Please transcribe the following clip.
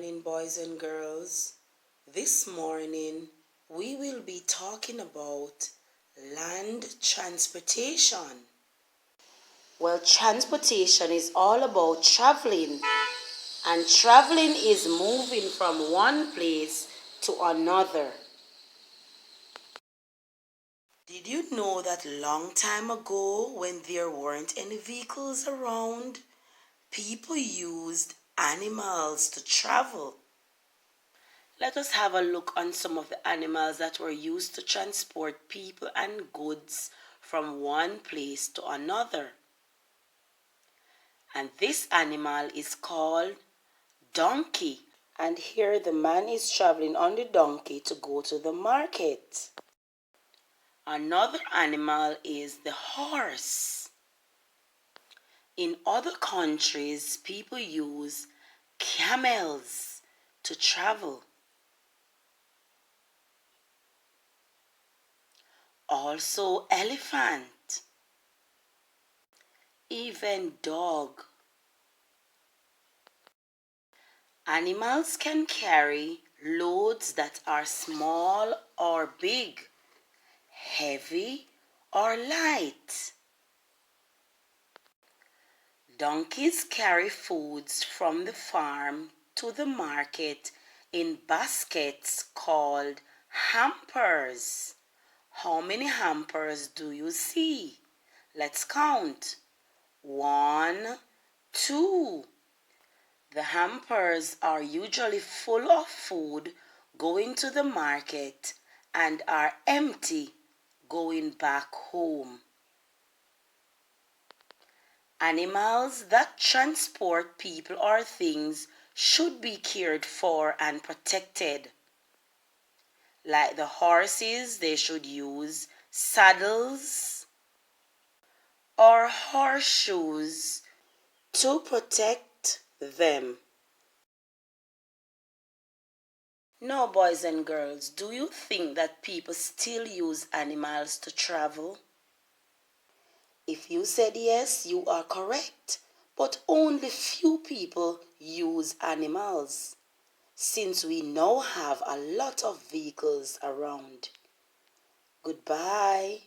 morning, boys and girls. This morning we will be talking about land transportation. Well, transportation is all about traveling, and traveling is moving from one place to another. Did you know that long time ago, when there weren't any vehicles around, people used animals to travel? Let us have a look on some of the animals that were used to transport people and goods from one place to another. And this animal is called donkey. And here the man is traveling on the donkey to go to the market. Another animal is the horse. In other countries, people use camels to travel. Also elephant, even dog. Animals can carry loads that are small or big, heavy or light. Donkeys carry foods from the farm to the market in baskets called hampers. How many hampers do you see? Let's count. 1, 2. The hampers are usually full of food going to the market and are empty going back home. Animals that transport people or things should be cared for and protected. Like the horses, they should use saddles or horseshoes to protect them. Now, boys and girls, do you think that people still use animals to travel? If you said yes, you are correct. But only few people use animals, since we now have a lot of vehicles around. Goodbye.